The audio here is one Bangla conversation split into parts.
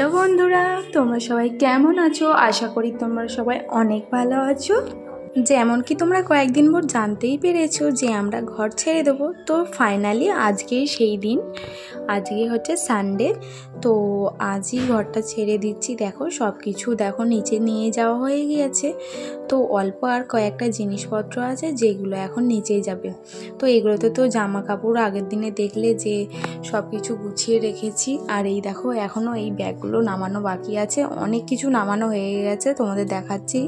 হ্যালো বন্ধুরা, তোমরা সবাই কেমন আছো? আশা করি তোমরা সবাই অনেক ভালো আছো। যেমন কি তোমরা কয়েকদিন পর জানতেই পেরেছো যে আমরা ঘর ছেড়ে দেবো। তো ফাইনালি আজকেই সেই দিন। আজকে হচ্ছে সানডে। তো আজই ঘরটা ছেড়ে দিচ্ছি। দেখো সব কিছু দেখো নিচে নিয়ে যাওয়া হয়ে গিয়েছে। তো অল্প আর কয়েকটা জিনিসপত্র আছে যেগুলো এখন নিচেই যাবে। তো এগুলোতে তো জামা কাপড় আগের দিনে দেখলে যে সব কিছু গুছিয়ে রেখেছি। আর এই দেখো এখনও এই ব্যাগগুলো নামানো বাকি আছে। অনেক কিছু নামানো হয়ে গেছে, তোমাদের দেখাচ্ছি।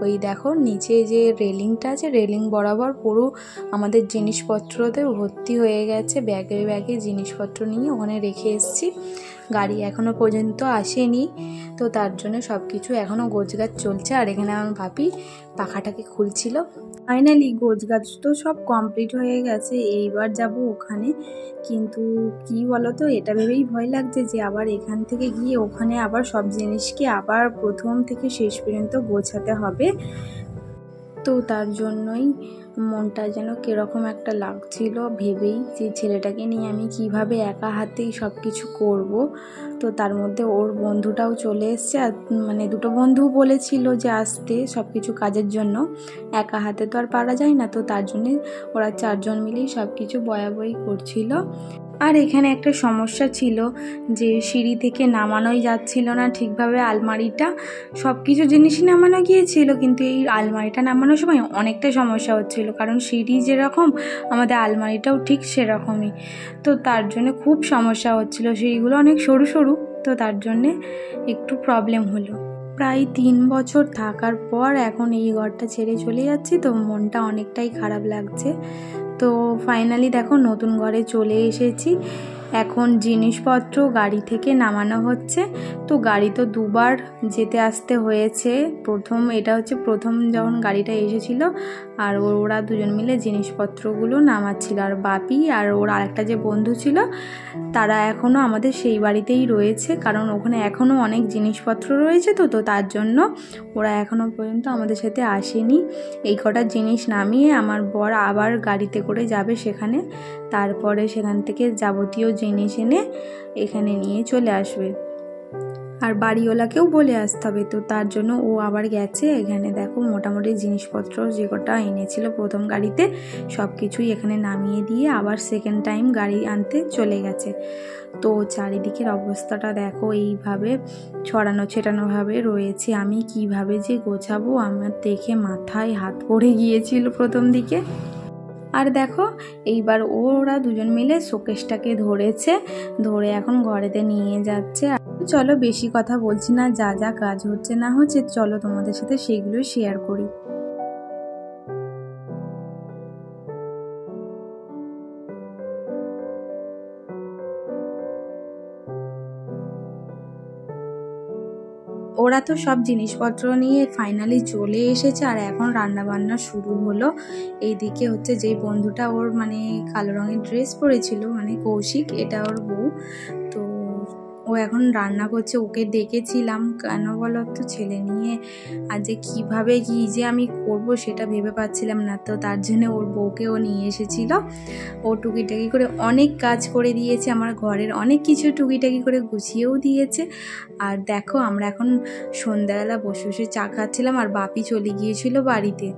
ওই দেখো নিচে যে রেলিংটা আছে, রেলিং বরাবর পুরো আমাদের জিনিসপত্রতে ভর্তি হয়ে গেছে। ব্যাগে ব্যাগে জিনিসপত্র নিয়ে ওখানে রেখে এসেছি। গাড়ি এখনও পর্যন্ত আসেনি, তো তার জন্য সব কিছু এখনও গোছগাছ চলছে। আর এখানে আমার ভাবি পাখাটাকে খুলছিল। ফাইনালি গোছগাছ তো সব কমপ্লিট হয়ে গেছে, এইবার যাব ওখানে। কিন্তু কি বলতো, এটা ভেবেই ভয় লাগছে যে আবার এখান থেকে গিয়ে ওখানে আবার সব জিনিসকে আবার প্রথম থেকে শেষ পর্যন্ত গোছাতে হবে। তো তার জন্যই মনটা যেন কীরকম একটা লাগছিল ভেবেই যে ছেলেটাকে নিয়ে আমি কিভাবে একা হাতেই সব কিছু করব। তো তার মধ্যে ওর বন্ধুটাও চলে এসছে। আর মানে দুটো বন্ধু বলেছিল যে আসতে সব কিছু কাজের জন্য, একা হাতে তো আর পারা যায় না। তো তার জন্যে ওরা চারজন মিলেই সব কিছু বয়াবয়ি করছিল। আর এখানে একটা সমস্যা ছিল যে সিঁড়ি থেকে নামানোই যাচ্ছিল না ঠিকভাবে আলমারিটা। সব কিছু জিনিসই নামানো গিয়েছিল, কিন্তু এই আলমারিটা নামানোর সময় অনেকটা সমস্যা হচ্ছিল, কারণ সিঁড়ি যেরকম আমাদের আলমারিটাও ঠিক সেরকমই। তো তার জন্য খুব সমস্যা হচ্ছিল, সিঁড়িগুলো অনেক সরু সরু। তো তার জন্যে একটু প্রবলেম হলো। প্রায় 3 বছর থাকার পর এখন এই ঘরটা ছেড়ে চলে যাচ্ছি, তো মনটা অনেকটাই খারাপ লাগছে। তো ফাইনালি দেখো নতুন ঘরে চলে এসেছি। এখন জিনিসপত্র গাড়ি থেকে নামানো হচ্ছে। তো গাড়ি তো দুবার যেতে আসতে হয়েছে। এটা হচ্ছে প্রথম যখন গাড়িটা এসেছিল, আর ওরা দুজন মিলে জিনিসপত্রগুলো নামাচ্ছিল। আর বাপি আর ওর আরেকটা যে বন্ধু ছিল তারা এখনও আমাদের সেই বাড়িতেই রয়েছে, কারণ ওখানে এখনও অনেক জিনিসপত্র রয়েছে। তো তার জন্য ওরা এখনও পর্যন্ত আমাদের সাথে আসেনি। এই কটা জিনিস নামিয়ে আমার বর আবার গাড়িতে করে যাবে সেখানে। তারপরে সেখান থেকে যাবতীয় জিনিস এনে এখানে নিয়ে চলে আসবে। আর বাড়িওয়ালাকেও বলে আসতে হবে। তো তার জন্য ও আবার গেছে। এখানে দেখো মোটামুটি জিনিসপত্র যে কটা এনেছিল প্রথম গাড়িতে সব কিছুই এখানে নামিয়ে দিয়ে আবার সেকেন্ড টাইম গাড়ি আনতে চলে গেছে। তো চারিদিকের অবস্থাটা দেখো, এইভাবে ছড়ানো ছেটানোভাবে রয়েছে। আমি কিভাবে যে গোছাবো আমার দেখে মাথায় হাত পড়ে গিয়েছিল প্রথম দিকে। আর দেখো এইবার ওরা দুজন মিলে শোকেসটাকে ধরে এখন ঘরেতে নিয়ে যাচ্ছে। চলো বেশি কথা বলছি না, যা যা কাজ হচ্ছে না হচ্ছে চলো তোমাদের সাথে সেগুলো শেয়ার করি। ওরা তো সব জিনিসপত্র নিয়ে ফাইনালি চলে এসেছে, আর এখন রান্না বান্না শুরু হলো। এইদিকে হচ্ছে যেই বন্ধুটা ওর মানে কালো রঙের ড্রেস পরেছিল, মানে কৌশিক, এটা ওর বউ। তো ও এখন রান্না করছে। ওকে ডেকেছিলাম কেন বলো তো, ছেলে নিয়ে আর যে কীভাবে কী যে আমি করব সেটা ভেবে পাচ্ছিলাম না। তো তার জন্য ওর বউকেও নিয়ে এসেছিল। ও টুকিটাকি করে অনেক কাজ করে দিয়েছে, আমার ঘরের অনেক কিছু টুকিটাকি করে গুছিয়েও দিয়েছে। আর দেখো আমরা এখন সন্ধ্যাবেলা বসে বসে চা খাচ্ছিলাম, আর বাপি চলে গিয়েছিল বাড়িতে।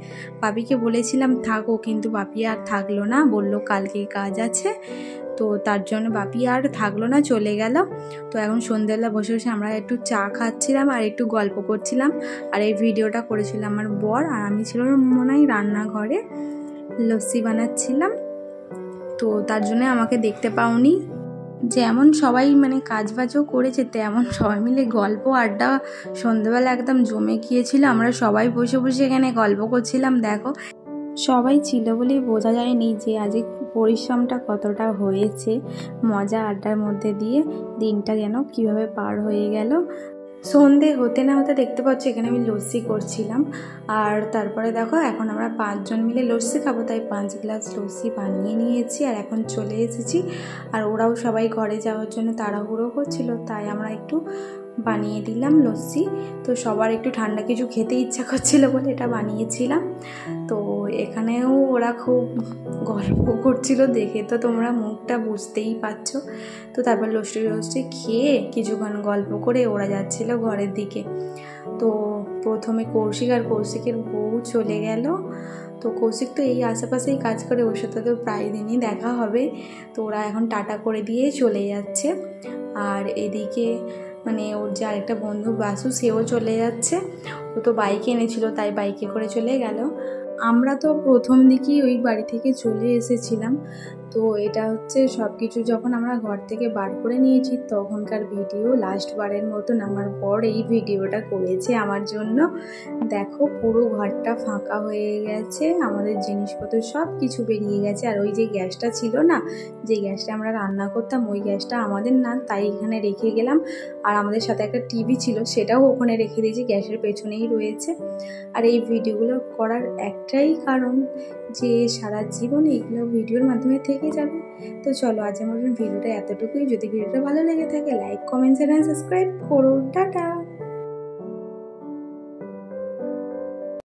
বাপিকে বলেছিলাম থাকো, কিন্তু বাপি আর থাকলো না, বললো কালকে কাজ আছে। তো তার জন্য বাপি আর থাকলো না, চলে গেল। তো এখন সন্ধ্যাবেলা বসে বসে আমরা একটু চা খাচ্ছিলাম আর একটু গল্প করছিলাম। আর এই ভিডিওটা করেছিলাম আমার বর, আর আমি ছিলাম মনে হয় রান্নাঘরে লস্যি বানাচ্ছিলাম। তো তার জন্য আমাকে দেখতে পাওনি। যেমন সবাই মানে কাজবাজও করেছে, তেমন সবাই মিলে গল্প আড্ডা সন্ধ্যাবেলা একদম জমে গিয়েছিল। আমরা সবাই বসে বসে এখানে গল্প করছিলাম। দেখো সবাই ছিল বলেই বোঝা যায়নি যে আজকে পরিশ্রমটা কতটা হয়েছে। মজা আড্ডার মধ্যে দিয়ে দিনটা যেন কীভাবে পার হয়ে গেল। সন্ধে হতে না হতে দেখতে পাচ্ছি এখানে আমি লস্যি করছিলাম। আর তারপরে দেখো এখন আমরা 5 জন মিলে লস্যি খাবো, তাই 5 গ্লাস লস্যি বানিয়ে নিয়েছি আর এখন চলে এসেছি। আর ওরাও সবাই ঘরে যাওয়ার জন্য তাড়াহুড়ো করছিল, তাই আমরা একটু বানিয়ে দিলাম লস্যি। তো সবার একটু ঠান্ডা কিছু খেতে ইচ্ছা করছিল বলে এটা বানিয়েছিলাম। তো এখানেও ওরা খুব গল্প করছিল, দেখে তো তোমরা মুখটা বুঝতেই পারছো। তো তারপর লস্যি খেয়ে কিছুক্ষণ গল্প করে ওরা যাচ্ছিল ঘরের দিকে। তো প্রথমে কৌশিক আর কৌশিকের বউ চলে গেল। তো কৌশিক তো এই আশেপাশেই কাজ করে, ওর সাথে তো প্রায় দিনই দেখা হবে। তো ওরা এখন টাটা করে দিয়ে চলে যাচ্ছে। আর এদিকে মানে ওর যে আরেকটা বন্ধু বাসু, সেও চলে যাচ্ছে। ও তো বাইকে এনেছিল, তাই বাইকে করে চলে গেল। আমরা তো প্রথম দিকেই ওই বাড়ি থেকে চলে এসেছিলাম। তো এটা হচ্ছে সব কিছু যখন আমরা ঘর থেকে বার করে নিয়েছি তখনকার ভিডিও। লাস্টবারের মতন আমার বর এই ভিডিওটা করেছে আমার জন্য। দেখো পুরো ঘরটা ফাঁকা হয়ে গেছে, আমাদের জিনিসপত্র সব কিছু বেরিয়ে গেছে। আর ওই যে গ্যাসটা ছিল না, যে গ্যাসটা আমরা রান্না করতাম, ওই গ্যাসটা আমাদের না, তাই এখানে রেখে গেলাম। আর আমাদের সাথে একটা টিভি ছিল, সেটাও ওখানে রেখে দিয়েছি, গ্যাসের পেছনেই রয়েছে। আর এই ভিডিওগুলো করার একটাই কারণ যে সারা জীবন এইগুলো ভিডিওর মাধ্যমে থেকে যাবে। তো চলো আজ আমার ভিডিওটা এতটুকুই। যদি ভিডিওটা ভালো লেগে থাকে লাইক, কমেন্ট, শেয়ার, সাবস্ক্রাইব করো। টাটা।